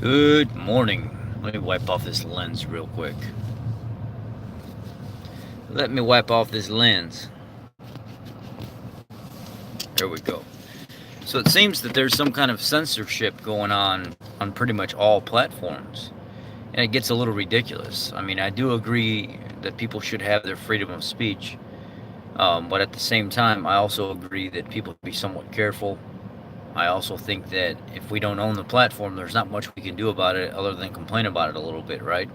Good morning. Let me wipe off this lens real quick. Let me wipe off this lens. There we go. So it seems that there's some kind of censorship going on pretty much all platforms. And it gets a little ridiculous. I mean, I do agree that people should have their freedom of speech. But at the same time, I also agree that people should be somewhat careful. I also think that if we don't own the platform, there's not much we can do about it other than complain about it a little bit, right?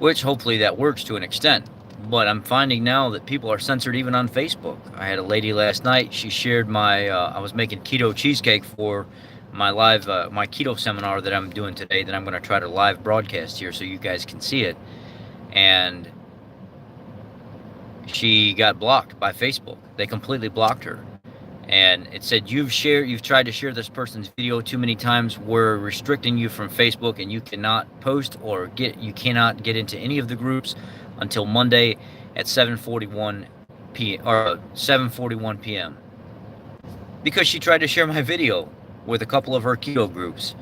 Which hopefully that works to an extent. But I'm finding now that people are censored even on Facebook. I had a lady last night. She shared I was making keto cheesecake for my my keto seminar that I'm doing today. That I'm going to try to live broadcast here so you guys can see it. And she got blocked by Facebook. They completely blocked her. And it said, you've tried to share this person's video too many times. We're restricting you from Facebook, and you cannot post you cannot get into any of the groups until Monday at 7:41 p.m. or 7:41 p.m. because she tried to share my video with a couple of her keto groups.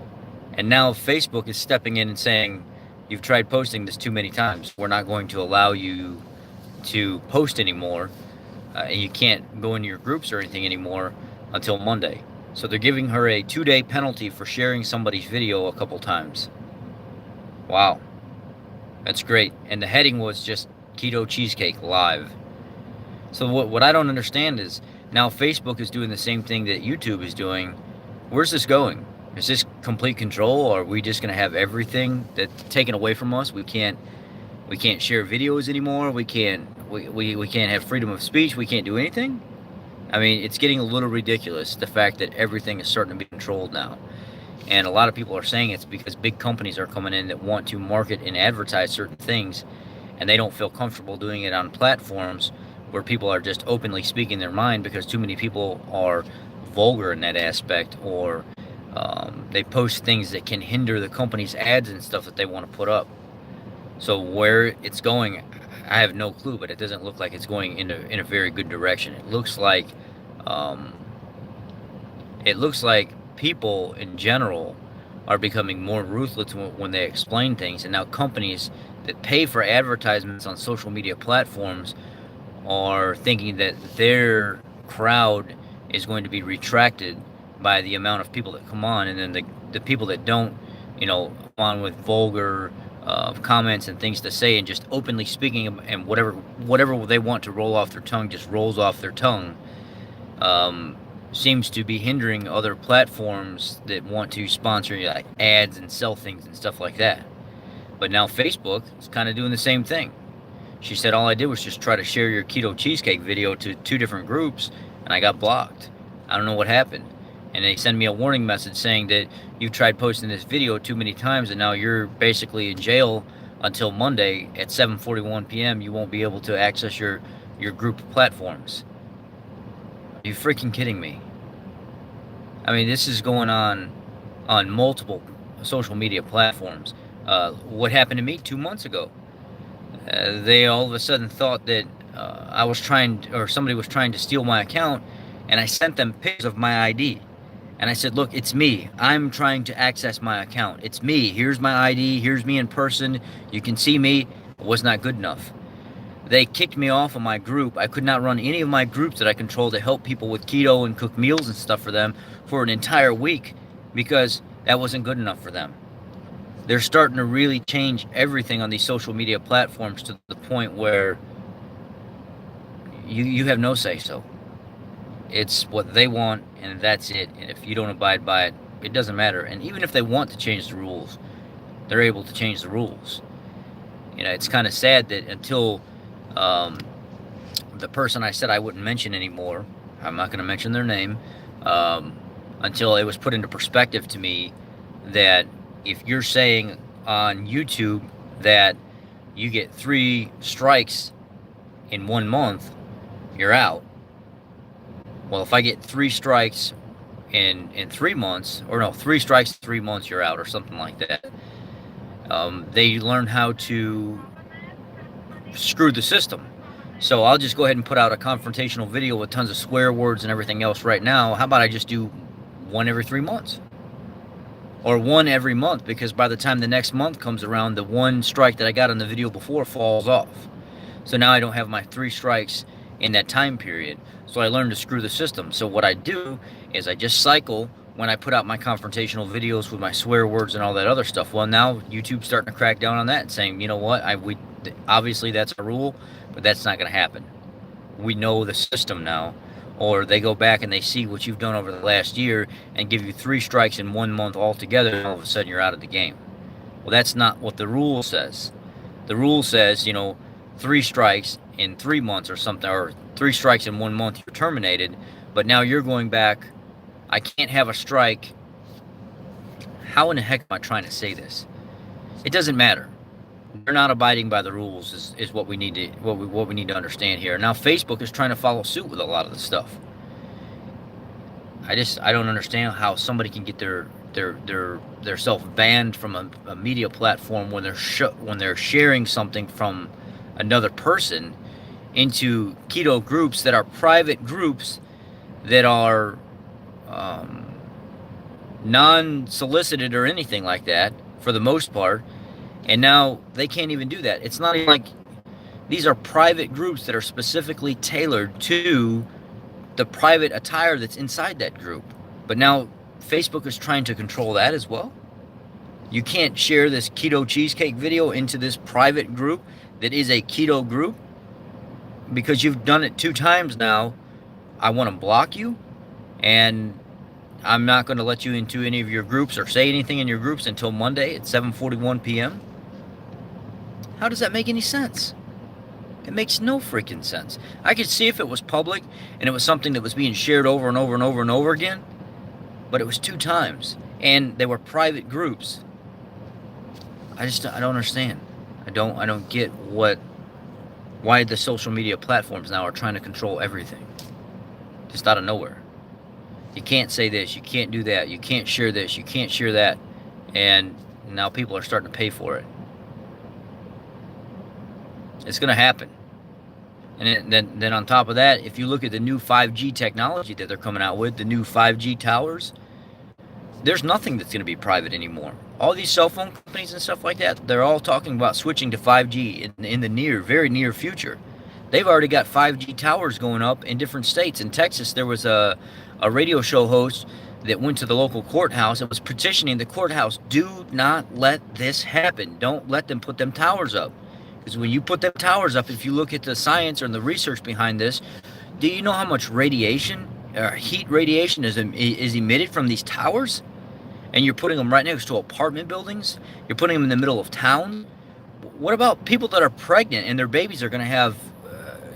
And now Facebook is stepping in and saying, you've tried posting this too many times. We're not going to allow you to post anymore. And you can't go into your groups or anything anymore until Monday. So they're giving her a 2-day penalty for sharing somebody's video a couple times. Wow. That's great. And the heading was just Keto Cheesecake Live. So what I don't understand is now Facebook is doing the same thing that YouTube is doing. Where's this going? Is this complete control, or are we just going to have everything that's taken away from us? We can't share videos anymore. We can't have freedom of speech. We can't do anything. I mean, it's getting a little ridiculous, the fact that everything is starting to be controlled now. And a lot of people are saying it's because big companies are coming in that want to market and advertise certain things, and they don't feel comfortable doing it on platforms where people are just openly speaking their mind, because too many people are vulgar in that aspect, or they post things that can hinder the company's ads and stuff that they want to put up. So where it's going, I have no clue, but it doesn't look like it's going in a very good direction. It looks like people in general are becoming more ruthless when they explain things, and now companies that pay for advertisements on social media platforms are thinking that their crowd is going to be retracted by the amount of people that come on, and then the people that don't, come on with vulgar comments and things to say and just openly speaking, and whatever they want to roll off their tongue just rolls off their tongue, seems to be hindering other platforms that want to sponsor like ads and sell things and stuff like that. But now Facebook is kind of doing the same thing. She said, all I did was just try to share your keto cheesecake video to 2 different groups, and I got blocked. I don't know what happened. And they send me a warning message saying that you've tried posting this video too many times, and now you're basically in jail until Monday at 7:41 p.m. You won't be able to access your group platforms. Are you freaking kidding me? I mean, this is going on multiple social media platforms. What happened to me 2 months ago? They all of a sudden thought that somebody was trying to steal my account, and I sent them pictures of my ID. And I said, look, it's me. I'm trying to access my account. It's me. Here's my ID. Here's me in person. You can see me. It was not good enough. They kicked me off of my group. I could not run any of my groups that I control to help people with keto and cook meals and stuff for them for an entire week, because that wasn't good enough for them. They're starting to really change everything on these social media platforms to the point where you have no say-so. It's what they want, and that's it. And if you don't abide by it, it doesn't matter. And even if they want to change the rules, they're able to change the rules. It's kind of sad that until the person I said I wouldn't mention anymore, I'm not going to mention their name, until it was put into perspective to me that if you're saying on YouTube that you get 3 strikes in 1 month, you're out. Well, if I get 3 strikes in 3 months, or no, 3 strikes, 3 months, you're out, or something like that. They learn how to screw the system. So I'll just go ahead and put out a confrontational video with tons of swear words and everything else right now. How about I just do 1 every 3 months? or one every month, because by the time the next month comes around, the one strike that I got on the video before falls off. So now I don't have my 3 strikes in that time period. So I learned to screw the system. So what I do is I just cycle when I put out my confrontational videos with my swear words and all that other stuff. Well, now YouTube's starting to crack down on that and saying, you know what, obviously that's a rule, but that's not going to happen. We know the system now. Or they go back and they see what you've done over the last year and give you 3 strikes in 1 month altogether, and all of a sudden you're out of the game. Well, that's not what the rule says. The rule says, 3 strikes in 3 months or something, or 3 strikes in 1 month, you're terminated. But now you're going back. I can't have a strike. How in the heck am I trying to say this? It doesn't matter. They're not abiding by the rules is what we need to understand here. Now Facebook is trying to follow suit with a lot of the stuff. I don't understand how somebody can get their self banned from a media platform when they're sharing something from another person into keto groups that are private groups that are non-solicited or anything like that for the most part. And now they can't even do that. It's not even like these are private groups that are specifically tailored to the private attire that's inside that group. But now Facebook is trying to control that as well. You can't share this keto cheesecake video into this private group that is a keto group because you've done it 2 times now. I want to block you, and I'm not going to let you into any of your groups or say anything in your groups until Monday at 7:41 p.m. How does that make any sense? It makes no freaking sense. I could see if it was public and it was something that was being shared over and over and over and over again, but it was 2 times, and they were private groups. I don't understand. I don't get why the social media platforms now are trying to control everything. Just out of nowhere. You can't say this, you can't do that, you can't share this, you can't share that, and now people are starting to pay for it. It's going to happen. And then on top of that, if you look at the new 5G technology that they're coming out with, the new 5G towers, there's nothing that's going to be private anymore. All these cell phone companies and stuff like that, they're all talking about switching to 5G in the very near future. They've already got 5G towers going up in different states. In Texas, there was a radio show host that went to the local courthouse and was petitioning the courthouse, do not let this happen. Don't let them put them towers up. Because when you put them towers up, if you look at the science or the research behind this, do you know how much radiation, heat radiation is emitted from these towers? And you're putting them right next to apartment buildings. You're putting them in the middle of town. What about people that are pregnant and their babies are going to have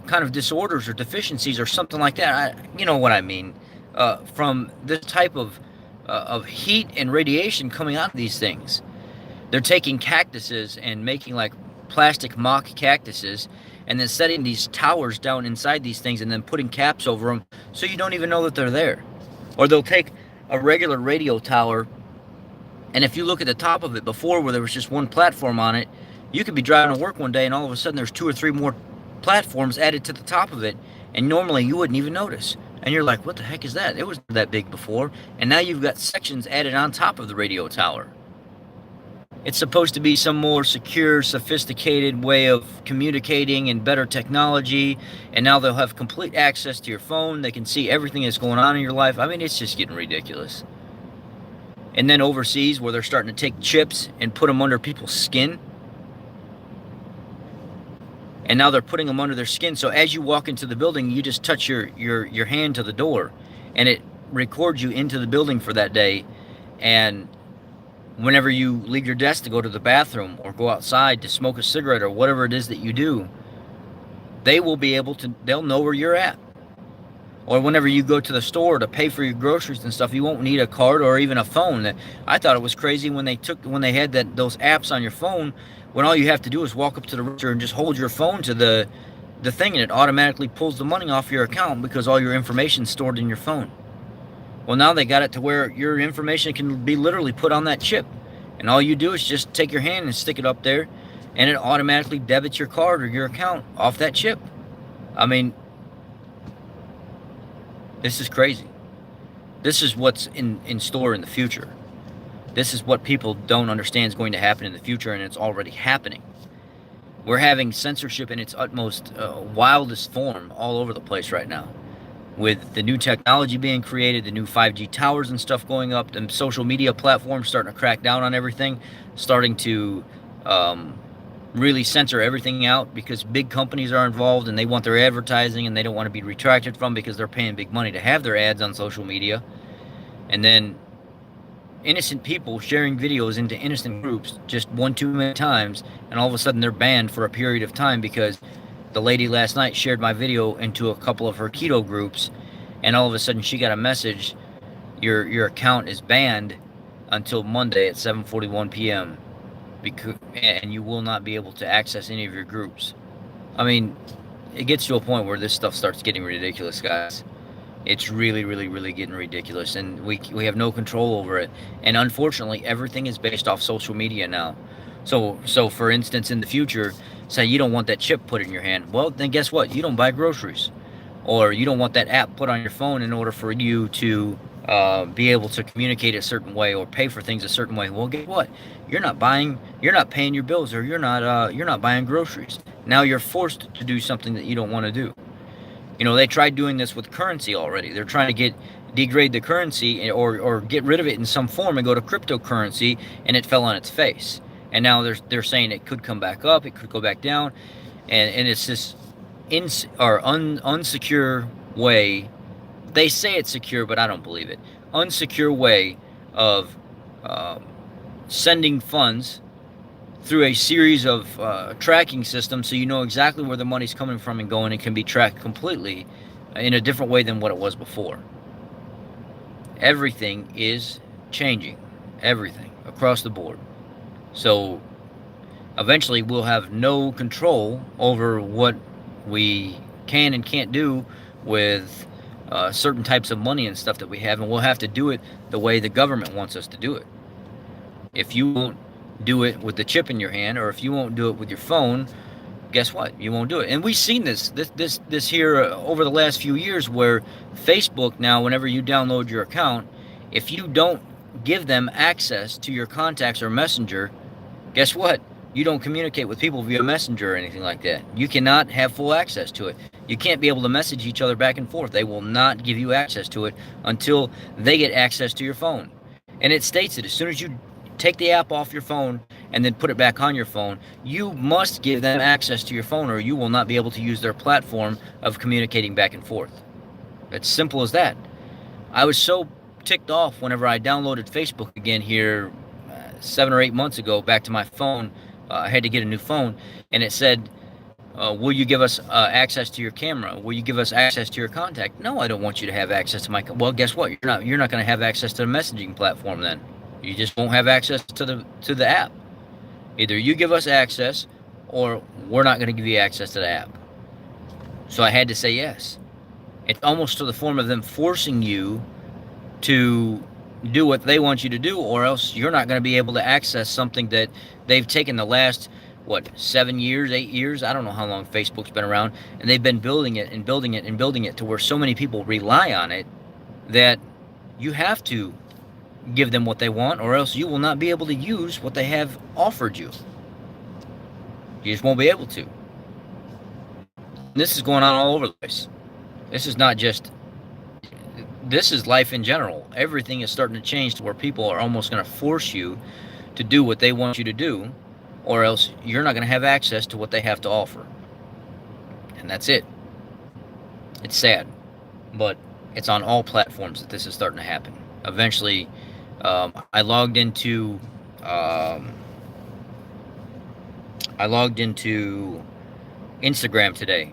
kind of disorders or deficiencies or something like that? You know what I mean. From this type of heat and radiation coming out of these things. They're taking cactuses and making like plastic mock cactuses and then setting these towers down inside these things and then putting caps over them so you don't even know that they're there. Or they'll take a regular radio tower, and if you look at the top of it before where there was just one platform on it, you could be driving to work one day and all of a sudden there's 2 or 3 more platforms added to the top of it, and normally you wouldn't even notice. And you're like, what the heck is that? It was that big before, and now you've got sections added on top of the radio tower. It's supposed to be some more secure, sophisticated way of communicating and better technology, and now they'll have complete access to your phone. They can see everything that's going on in your life. I mean, it's just getting ridiculous. And then overseas, where they're starting to take chips and put them under people's skin, and now they're putting them under their skin, so as you walk into the building, you just touch your hand to the door, and it records you into the building for that day. And whenever you leave your desk to go to the bathroom or go outside to smoke a cigarette or whatever it is that you do, they'll know where you're at. Or whenever you go to the store to pay for your groceries and stuff, you won't need a card or even a phone. I thought it was crazy when they had those apps on your phone, when all you have to do is walk up to the register and just hold your phone to the thing, and it automatically pulls the money off your account because all your information's stored in your phone. Well, now they got it to where your information can be literally put on that chip. And all you do is just take your hand and stick it up there, and it automatically debits your card or your account off that chip. I mean, this is crazy. This is what's in store in the future. This is what people don't understand is going to happen in the future, and it's already happening. We're having censorship in its utmost wildest form all over the place right now. With the new technology being created, the new 5G towers and stuff going up, the social media platforms starting to crack down on everything, starting to really censor everything out because big companies are involved and they want their advertising and they don't want to be retracted from because they're paying big money to have their ads on social media. And then innocent people sharing videos into innocent groups just one too many times, and all of a sudden they're banned for a period of time because the lady last night shared my video into a couple of her keto groups, and all of a sudden she got a message, your account is banned until Monday at 7:41 p.m. and you will not be able to access any of your groups. I mean, it gets to a point where this stuff starts getting ridiculous, guys. It's really, really, really getting ridiculous, and we have no control over it. And unfortunately, everything is based off social media now. So for instance, in the future, say you don't want that chip put in your hand. Well, then guess what? You don't buy groceries. Or you don't want that app put on your phone in order for you to be able to communicate a certain way or pay for things a certain way. Well, guess what? You're not paying your bills, or you're not buying groceries. Now you're forced to do something that you don't want to do. You know, they tried doing this with currency already. They're trying to degrade the currency or get rid of it in some form and go to cryptocurrency, and it fell on its face. And now they're saying it could come back up, it could go back down, and it's this unsecure way. They say it's secure, but I don't believe it. Unsecure way of sending funds through a series of tracking systems, so you know exactly where the money's coming from and going, and can be tracked completely in a different way than what it was before. Everything is changing. Everything across the board. So eventually we'll have no control over what we can and can't do with certain types of money and stuff that we have, and we'll have to do it the way the government wants us to do it. If you won't do it with the chip in your hand, or if you won't do it with your phone, guess what? You won't do it. And we've seen this here over the last few years, where Facebook now, whenever you download your account, if you don't give them access to your contacts or Messenger, guess what? You don't communicate with people via Messenger or anything like that. You cannot have full access to it. You can't be able to message each other back and forth. They will not give you access to it until they get access to your phone. And it states it as soon as you take the app off your phone and then put it back on your phone, you must give them access to your phone, or you will not be able to use their platform of communicating back and forth. It's simple as that. I was so ticked off whenever I downloaded Facebook again here 7 or 8 months ago back to my phone. I had to get a new phone, and it said, will you give us access to your camera? Will you give us access to your contact? No, I don't want you to have access to my... Well, guess what? You're not going to have access to the messaging platform then. You just won't have access to the app. Either you give us access, or we're not going to give you access to the app. So I had to say yes. It's almost to the form of them forcing you to do what they want you to do, or else you're not going to be able to access something that they've taken the last, 7 years, 8 years? I don't know how long Facebook's been around, and they've been building it and building it and building it to where so many people rely on it that you have to give them what they want, or else you will not be able to use what they have offered you. You just won't be able to. This is going on all over the place. This is not just... This is life in general. Everything is starting to change to where people are almost going to force you to do what they want you to do, or else you're not going to have access to what they have to offer. And that's it. It's sad, but it's on all platforms that this is starting to happen. Eventually, I logged into Instagram today,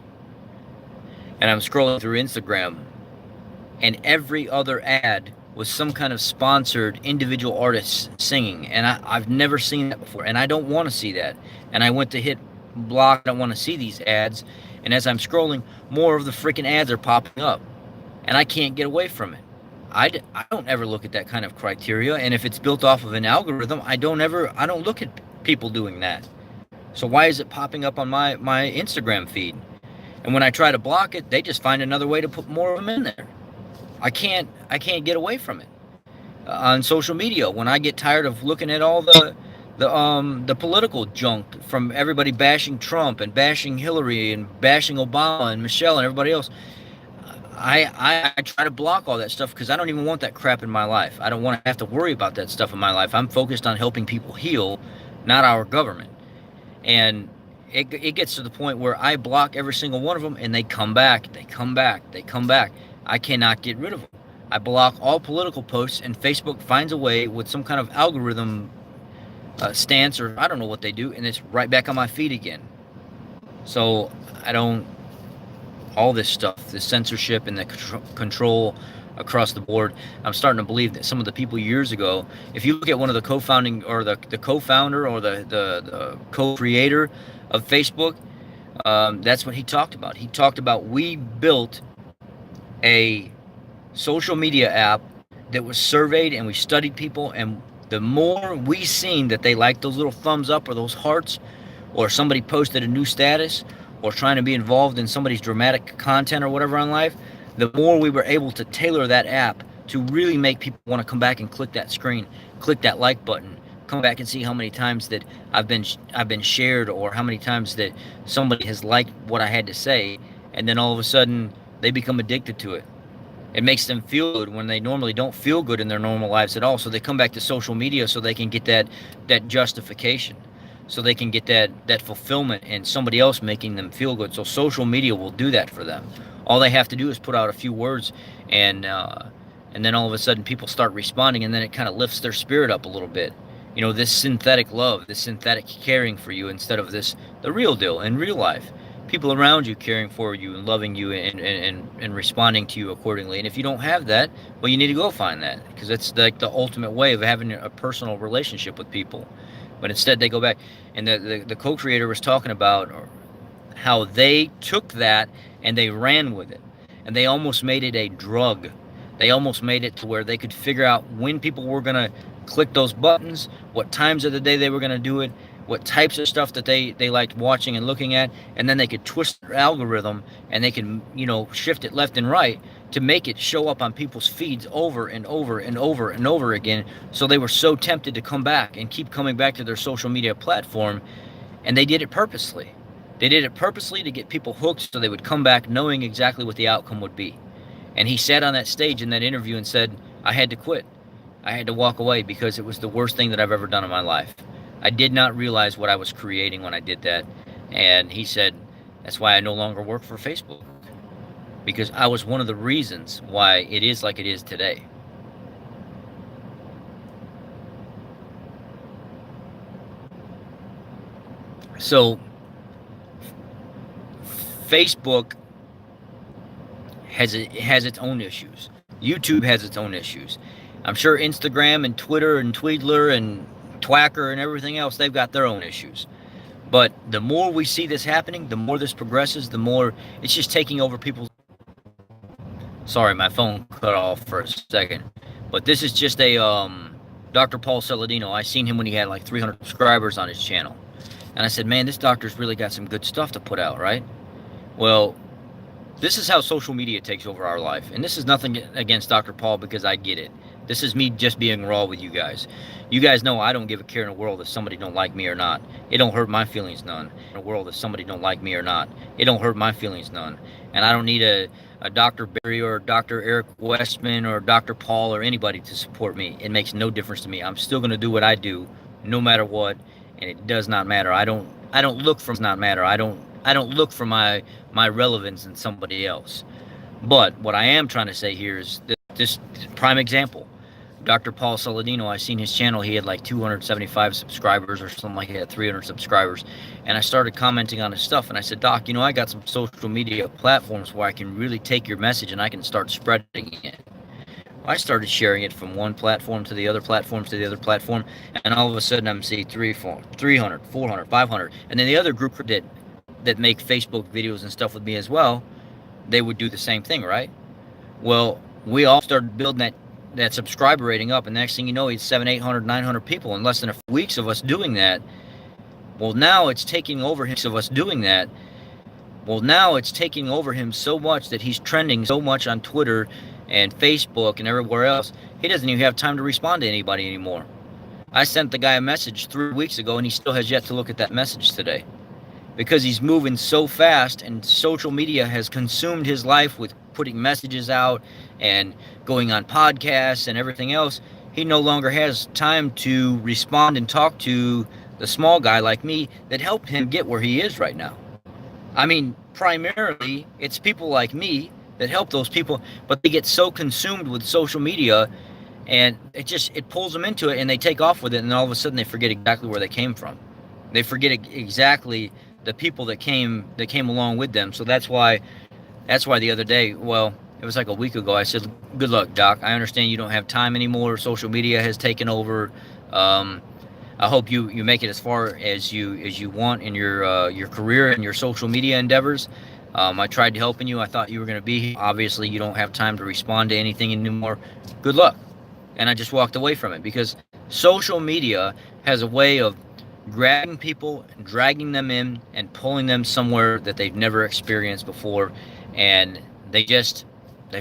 and I'm scrolling through Instagram, and every other ad was some kind of sponsored individual artist singing, and I've never seen that before, and I don't want to see that. And I went to hit block. I don't want to see these ads, and as I'm scrolling, more of the freaking ads are popping up, and I can't get away from it. I don't ever look at that kind of criteria, and if it's built off of an algorithm, I don't look at people doing that. So why is it popping up on my Instagram feed? And when I try to block it, they just find another way to put more of them in there. I can't get away from it. on social media when I get tired of looking at all the political junk from everybody bashing Trump and bashing Hillary and bashing Obama and Michelle and everybody else. I try to block all that stuff because I don't even want that crap in my life. I don't want to have to worry about that stuff in my life. I'm focused on helping people heal, not our government. And it gets to the point where I block every single one of them, and they come back, they come back, they come back. I cannot get rid of them. I block all political posts, and Facebook finds a way with some kind of algorithm stance, or I don't know what they do, and it's right back on my feed again. So I don't, all this stuff, the censorship and the control across the board. I'm starting to believe that some of the people years ago, if you look at one of the co-founding or the co-founder or the co-creator of Facebook, that's what he talked about. He talked about, we built a social media app that was surveyed, and we studied people, and the more we seen that they liked those little thumbs up or those hearts, or somebody posted a new status, or trying to be involved in somebody's dramatic content or whatever on life, the more we were able to tailor that app to really make people want to come back and click that screen, click that like button, come back and see how many times that I've been shared, or how many times that somebody has liked what I had to say, and then all of a sudden they become addicted to it. It makes them feel good when they normally don't feel good in their normal lives at all. So they come back to social media so they can get that justification, so they can get that fulfillment and somebody else making them feel good. So social media will do that for them. All they have to do is put out a few words, and then all of a sudden people start responding, and then it kind of lifts their spirit up a little bit. You know, this synthetic love, this synthetic caring for you, instead of the real deal in real life. People around you caring for you and loving you and responding to you accordingly. And if you don't have that, well, you need to go find that, because it's like the ultimate way of having a personal relationship with people. But instead they go back, and the co-creator was talking about how they took that and they ran with it, and they almost made it a drug. They almost made it to where they could figure out when people were going to click those buttons, what times of the day they were going to do it, what types of stuff that they liked watching and looking at, and then they could twist their algorithm, and they can, shift it left and right to make it show up on people's feeds over and over and over and over again. So they were so tempted to come back and keep coming back to their social media platform, and they did it purposely. They did it purposely to get people hooked so they would come back knowing exactly what the outcome would be. And he sat on that stage in that interview and said, I had to quit. I had to walk away because it was the worst thing that I've ever done in my life. I did not realize what I was creating when I did that. And he said, that's why I no longer work for Facebook, because I was one of the reasons why it is like it is today. So Facebook has its own issues. YouTube has its own issues. I'm sure Instagram and Twitter and Tweedler and Twacker and everything else, they've got their own issues. But the more we see this happening, the more this progresses, the more it's just taking over people's... Sorry, my phone cut off for a second. But this is just a Dr. Paul Saladino. I seen him when he had like 300 subscribers on his channel. And I said, man, this doctor's really got some good stuff to put out, right? Well, this is how social media takes over our life. And this is nothing against Dr. Paul, because I get it. This is me just being raw with you guys. You guys know I don't give a care in the world if somebody don't like me or not. It don't hurt my feelings none. In the world, if somebody don't like me or not, it don't hurt my feelings none. And I don't need a Dr. Barry or Dr. Eric Westman or Dr. Paul or anybody to support me. It makes no difference to me. I'm still going to do what I do no matter what, and it does not matter. I don't look for my relevance in somebody else. But what I am trying to say here is this prime example. Dr. Paul Saladino, I seen his channel. He had like 275 subscribers or something like that, 300 subscribers. And I started commenting on his stuff. And I said, Doc, I got some social media platforms where I can really take your message and I can start spreading it. I started sharing it from one platform to the other platform to the other platform. And all of a sudden I'm seeing 300, 400, 500. And then the other group that make Facebook videos and stuff with me as well, they would do the same thing, right? Well, we all started building that subscriber rating up, and the next thing you know, it's 700, 800, 900 people in less than a few weeks of us doing that. Well, now it's taking over him so much that he's trending so much on Twitter and Facebook and everywhere else, He doesn't even have time to respond to anybody anymore. I sent the guy a message 3 weeks ago, and he still has yet to look at that message today, because he's moving so fast, and social media has consumed his life with putting messages out and going on podcasts and everything else. He no longer has time to respond and talk to the small guy like me that helped him get where he is right now. I mean, primarily, it's people like me that help those people, but they get so consumed with social media, and it pulls them into it, and they take off with it, and all of a sudden they forget exactly where they came from. They forget exactly the people that came along with them. So that's why the other day, well, it was like a week ago, I said, good luck, Doc. I understand you don't have time anymore. Social media has taken over. I hope you make it as far as you want in your career and your social media endeavors. I tried helping you. I thought you were going to be here. Obviously, you don't have time to respond to anything anymore. Good luck. And I just walked away from it, because social media has a way of grabbing people, dragging them in, and pulling them somewhere that they've never experienced before, and they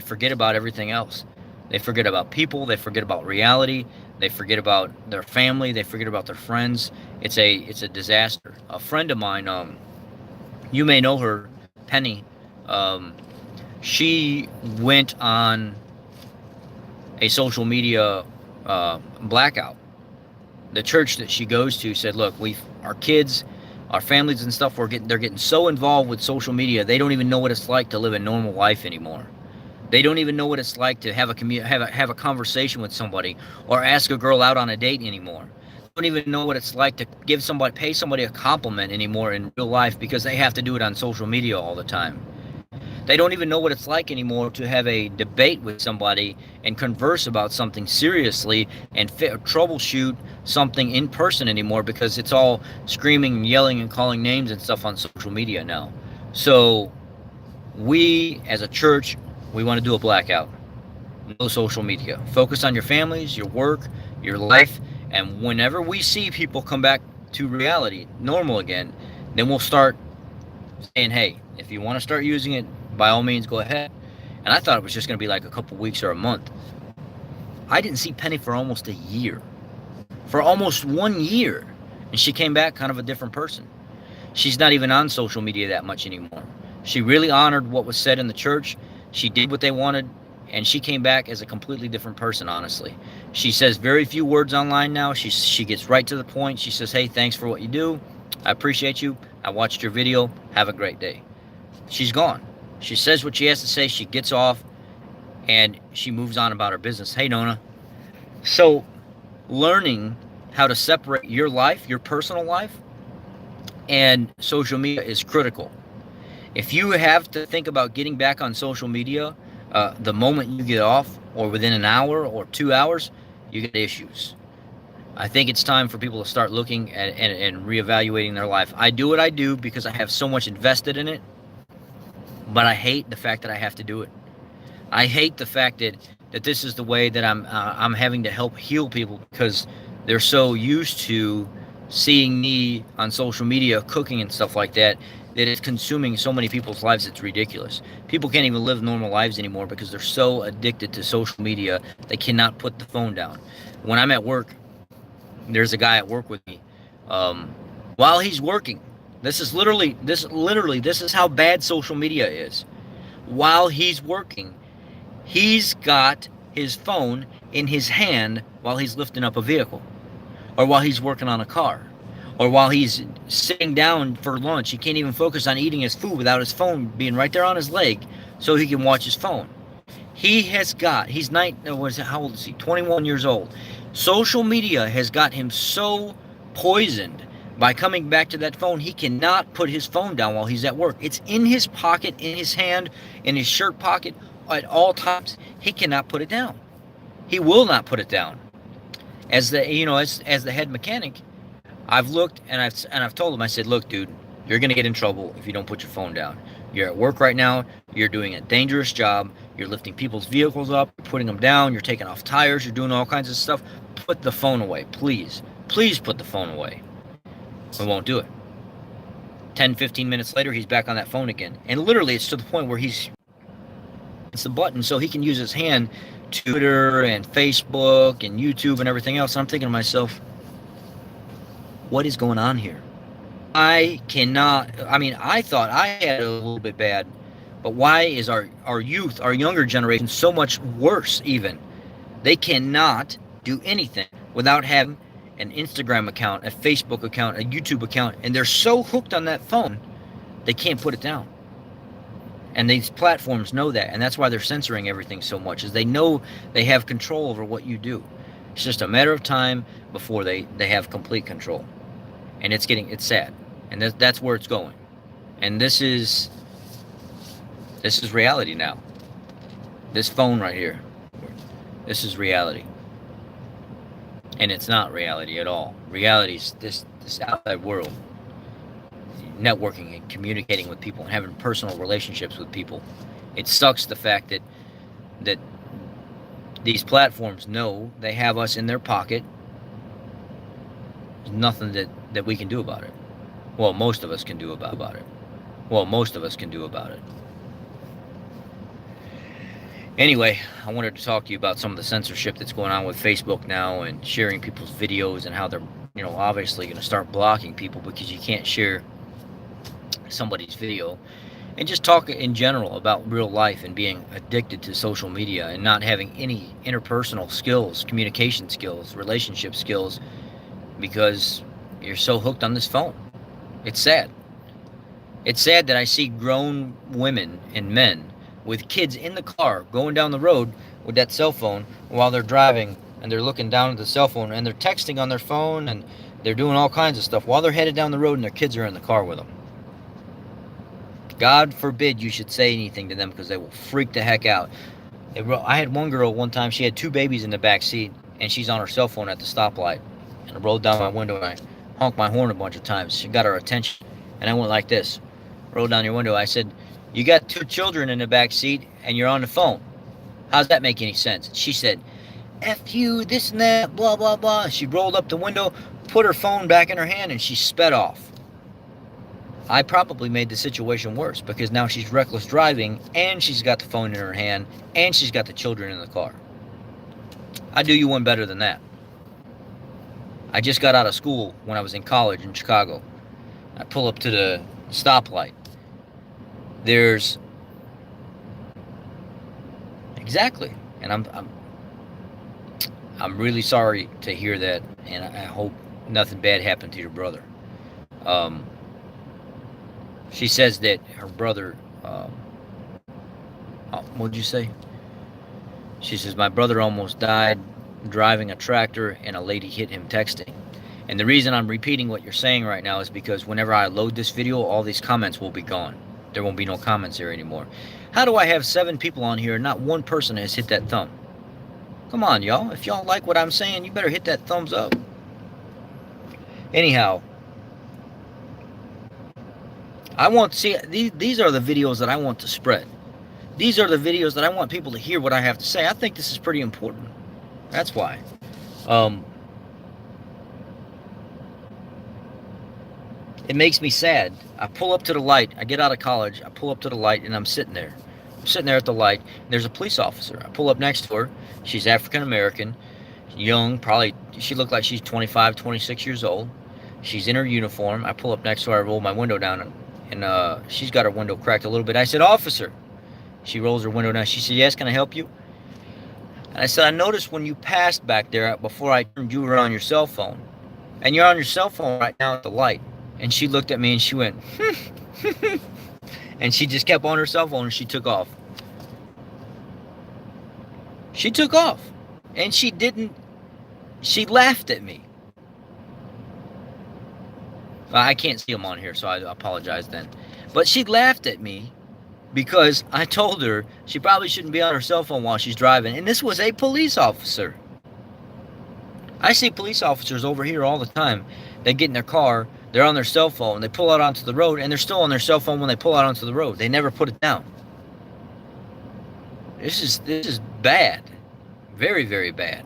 forget about everything else. They forget about people, they forget about reality, they forget about their family, they forget about their friends. It's a disaster. A friend of mine, you may know her, Penny, she went on a social media blackout. The church that she goes to said, look, our kids, our families and stuff, they're getting so involved with social media, they don't even know what it's like to live a normal life anymore. They don't even know what it's like to have a conversation with somebody, or ask a girl out on a date anymore. They don't even know what it's like to pay somebody a compliment anymore in real life, because they have to do it on social media all the time. They don't even know what it's like anymore to have a debate with somebody and converse about something seriously and troubleshoot something in person anymore, because it's all screaming and yelling and calling names and stuff on social media now. So we, as a church, we want to do a blackout. No social media. Focus on your families, your work, your life, and whenever we see people come back to reality, normal again, then we'll start saying, hey, if you want to start using it, by all means, go ahead. And I thought it was just going to be like a couple weeks or a month. I didn't see Penny for almost a year. For almost 1 year. And she came back kind of a different person. She's not even on social media that much anymore. She really honored what was said in the church. She did what they wanted, and she came back as a completely different person, honestly. She says very few words online now. She gets right to the point. She says, hey, thanks for what you do. I appreciate you. I watched your video. Have a great day. She's gone. She says what she has to say. She gets off, and she moves on about her business. Hey, Nona. So learning how to separate your life, your personal life, and social media is critical. If you have to think about getting back on social media the moment you get off, or within an hour or 2 hours, you get issues. I think it's time for people to start looking at and reevaluating their life. I do what I do because I have so much invested in it, but I hate the fact that I have to do it. I hate the fact that this is the way that I'm having to help heal people, because they're so used to seeing me on social media cooking and stuff like that it's consuming so many people's lives. It's ridiculous. People can't even live normal lives anymore because they're so addicted to social media, they cannot put the phone down. When I'm at work, there's a guy at work with me. While he's working, this is how bad social media is. While he's working, he's got his phone in his hand while he's lifting up a vehicle, or while he's working on a car, or while he's sitting down for lunch. He can't even focus on eating his food without his phone being right there on his leg so he can watch his phone. He's how old is he? 21 years old. Social media has got him so poisoned by coming back to that phone, he cannot put his phone down while he's at work. It's in his pocket, in his hand, in his shirt pocket at all times. He cannot put it down. He will not put it down. As the head mechanic, I've looked and I've told him, I said, look, dude, you're going to get in trouble if you don't put your phone down. You're at work right now. You're doing a dangerous job. You're lifting people's vehicles up, you're putting them down. You're taking off tires. You're doing all kinds of stuff. Put the phone away, please. Please put the phone away. We won't do it. 10, 15 minutes later, he's back on that phone again. And literally, it's to the point where it's the button so he can use his hand Twitter and Facebook and YouTube and everything else. I'm thinking to myself, what is going on here? I thought I had it a little bit bad, but why is our youth, our younger generation, so much worse even? They cannot do anything without having an Instagram account, a Facebook account, a YouTube account, and they're so hooked on that phone, they can't put it down. And these platforms know that, and that's why they're censoring everything so much, is they know they have control over what you do. It's just a matter of time before they have complete control. And it's sad. And that's where it's going. And this is reality now. This phone right here. This is reality. And it's not reality at all. Reality is this outside world. Networking and communicating with people and having personal relationships with people. It sucks the fact that these platforms know they have us in their pocket. There's nothing that we can do about it. Well, most of us can do about it. Anyway, I wanted to talk to you about some of the censorship that's going on with Facebook now and sharing people's videos and how they're, obviously going to start blocking people because you can't share somebody's video, and just talk in general about real life and being addicted to social media and not having any interpersonal skills, communication skills, relationship skills, because you're so hooked on this phone. It's sad. It's sad that I see grown women and men with kids in the car going down the road with that cell phone while they're driving, and they're looking down at the cell phone and they're texting on their phone and they're doing all kinds of stuff while they're headed down the road and their kids are in the car with them. God forbid you should say anything to them because they will freak the heck out. I had one girl one time, she had 2 babies in the back seat and she's on her cell phone at the stoplight. And I rolled down my window and I honked my horn a bunch of times. She got her attention and I went like this. Rolled down your window. I said, "You got 2 children in the back seat and you're on the phone. How's that make any sense?" She said, "F you, this and that, blah, blah, blah." She rolled up the window, put her phone back in her hand, and she sped off. I probably made the situation worse because now she's reckless driving and she's got the phone in her hand and she's got the children in the car. I do you one better than that. I just got out of school when I was in college in Chicago. I pull up to the stoplight. There's exactly, and I'm really sorry to hear that, and I hope nothing bad happened to your brother. She says that her brother, what'd you say? She says, "My brother almost died driving a tractor and a lady hit him texting." And the reason I'm repeating what you're saying right now is because whenever I load this video, all these comments will be gone. There won't be no comments here anymore. How do I have 7 people on here and not one person has hit that thumb? Come on, y'all. If y'all like what I'm saying, you better hit that thumbs up. Anyhow, I want to see, these are the videos that I want to spread. These are the videos that I want people to hear what I have to say. I think this is pretty important. That's why. It makes me sad. I pull up to the light. I get out of college. I pull up to the light, and I'm sitting there. I'm sitting there at the light. There's a police officer. I pull up next to her. She's African-American, young, probably, she looked like she's 25, 26 years old. She's in her uniform. I pull up next to her. I roll my window down, and she's got her window cracked a little bit. I said, "Officer." She rolls her window down. She said, "Yes, can I help you?" And I said, "I noticed when you passed back there before I turned, you were on your cell phone. And you're on your cell phone right now at the light." And she looked at me and she went, and she just kept on her cell phone and she took off. She took off. And she laughed at me. I can't see them on here, so I apologize then. But she laughed at me because I told her she probably shouldn't be on her cell phone while she's driving. And this was a police officer. I see police officers over here all the time. They get in their car, they're on their cell phone, they pull out onto the road, and they're still on their cell phone when they pull out onto the road. They never put it down. This is bad. Very, very bad.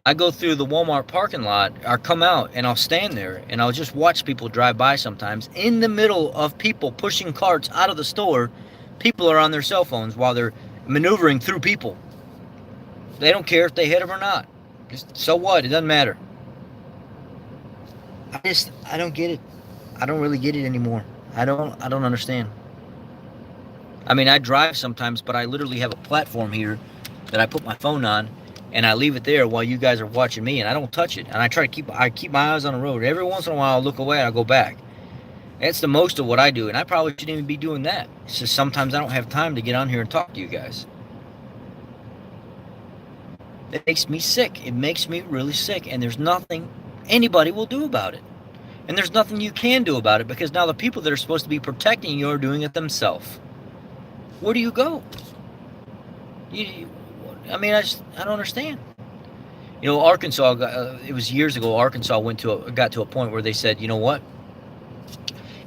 I go through the Walmart parking lot, or come out, and I'll stand there, and I'll just watch people drive by sometimes. In the middle of people pushing carts out of the store, people are on their cell phones while they're maneuvering through people. They don't care if they hit them or not. Just, so what? It doesn't matter. I don't get it. I don't really get it anymore. I don't understand. I mean, I drive sometimes, but I literally have a platform here that I put my phone on, and I leave it there while you guys are watching me, and I don't touch it. And I try to keep my eyes on the road. Every once in a while, I'll look away and I'll go back. That's the most of what I do, and I probably shouldn't even be doing that. It's just sometimes I don't have time to get on here and talk to you guys. It makes me sick. It makes me really sick, and there's nothing anybody will do about it. And there's nothing you can do about it, because now the people that are supposed to be protecting you are doing it themselves. Where do you go? I mean, I don't understand. You know, Arkansas, it was years ago, Arkansas got to a point where they said, you know what?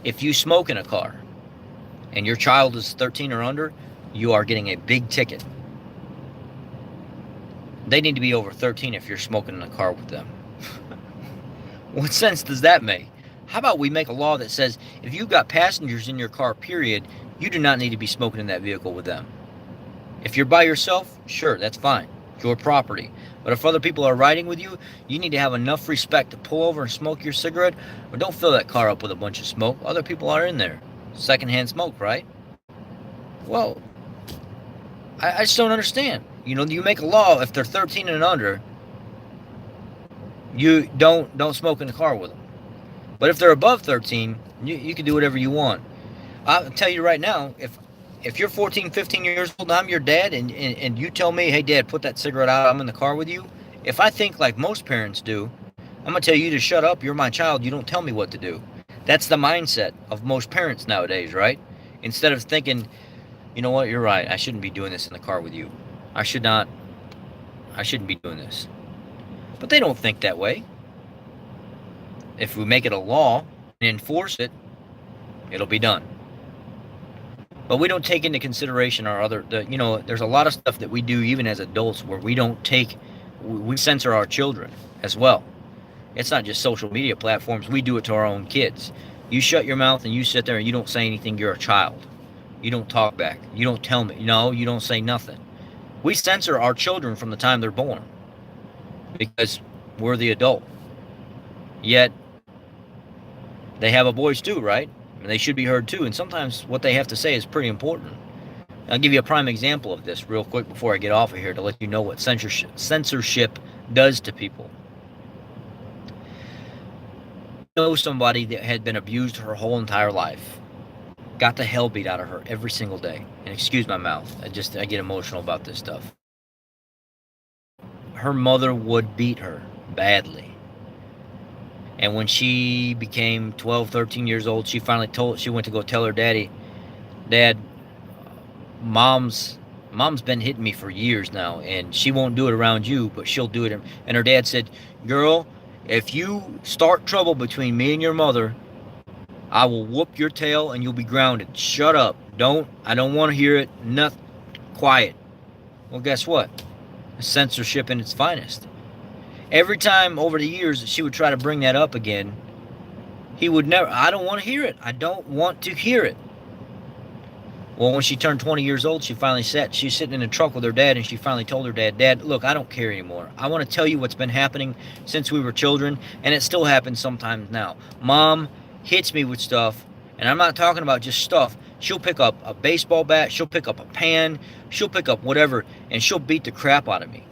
If you smoke in a car and your child is 13 or under, you are getting a big ticket. They need to be over 13 if you're smoking in a car with them. What sense does that make? How about we make a law that says if you've got passengers in your car, period, you do not need to be smoking in that vehicle with them. If you're by yourself, sure, that's fine. It's your property. But if other people are riding with you, you need to have enough respect to pull over and smoke your cigarette, or don't fill that car up with a bunch of smoke. Other people are in there. Secondhand smoke, right? Well, I just don't understand. You know, you make a law if they're 13 and under, you don't smoke in the car with them. But if they're above 13, you can do whatever you want. I'll tell you right now, if you're 14, 15 years old, and I'm your dad, and you tell me, hey, Dad, put that cigarette out, I'm in the car with you. If I think like most parents do, I'm going to tell you to shut up. You're my child. You don't tell me what to do. That's the mindset of most parents nowadays, right? Instead of thinking, you know what, you're right. I shouldn't be doing this in the car with you. I shouldn't be doing this. But they don't think that way. If we make it a law and enforce it, it'll be done. But we don't take into consideration there's a lot of stuff that we do even as adults where we censor our children as well. It's not just social media platforms. We do it to our own kids. You shut your mouth and you sit there and you don't say anything. You're a child. You don't talk back. You don't tell me. No, you don't say nothing. We censor our children from the time they're born because we're the adult. Yet they have a voice too, right? And they should be heard too. And sometimes what they have to say is pretty important. I'll give you a prime example of this real quick before I get off of here to let you know what censorship does to people. I know somebody that had been abused her whole entire life. Got the hell beat out of her every single day. And excuse my mouth. I get emotional about this stuff. Her mother would beat her badly. And when she became 12, 13 years old, she went to go tell her daddy, Dad, mom's been hitting me for years now, and she won't do it around you, but she'll do it. And her dad said, girl, if you start trouble between me and your mother, I will whoop your tail and you'll be grounded. Shut up. I don't want to hear it. Nothing. Quiet. Well, guess what? Censorship in its finest. Every time over the years she would try to bring that up again, he would never, I don't want to hear it. I don't want to hear it. Well, when she turned 20 ye's old, she's sitting in a truck with her dad, and she finally told her dad, Dad, look, I don't care anymore. I want to tell you what's been happening since we were children, and it still happens sometimes now. Mom hits me with stuff, and I'm not talking about just stuff. She'll pick up a baseball bat, she'll pick up a pan, she'll pick up whatever, and she'll beat the crap out of me.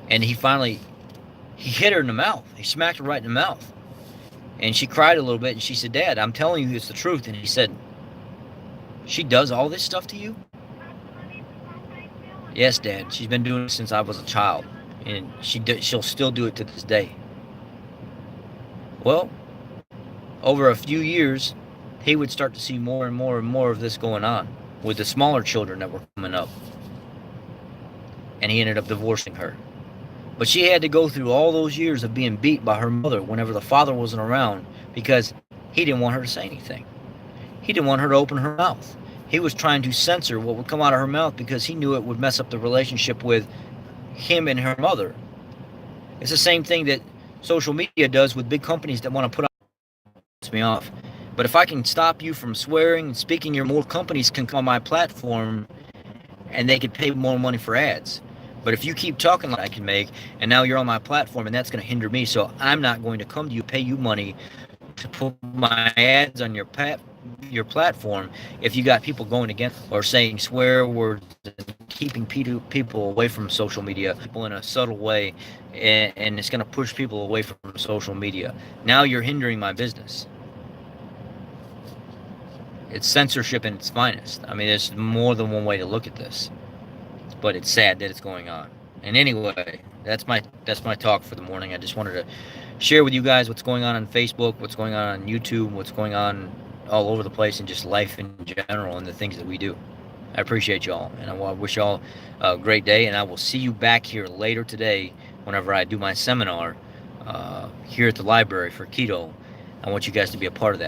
And he hit her in the mouth. He smacked her right in the mouth. And she cried a little bit, and she said, Dad, I'm telling you it's the truth. And he said, she does all this stuff to you? Yes, Dad. She's been doing it since I was a child. And she'll still do it to this day. Well, over a few years, he would start to see more and more and more of this going on with the smaller children that were coming up. And he ended up divorcing her. But she had to go through all those years of being beat by her mother whenever the father wasn't around because he didn't want her to say anything. He didn't want her to open her mouth. He was trying to censor what would come out of her mouth because he knew it would mess up the relationship with him and her mother. It's the same thing that social media does with big companies that want to put me off. But if I can stop you from swearing and speaking, your more companies can come on my platform and they could pay more money for ads. But if you keep talking like I can make, and now you're on my platform, and that's going to hinder me, so I'm not going to come to you, pay you money to put my ads on your platform if you got people going against or saying swear words and keeping people away from social media in a subtle way, and it's going to push people away from social media. Now you're hindering my business. It's censorship in its finest. I mean, there's more than one way to look at this, but it's sad that it's going on. And anyway, that's my talk for the morning. I just wanted to share with you guys what's going on Facebook, what's going on YouTube, what's going on all over the place, and just life in general and the things that we do. I appreciate y'all, and I wish y'all a great day, and I will see you back here later today whenever I do my seminar here at the library for keto. I want you guys to be a part of that.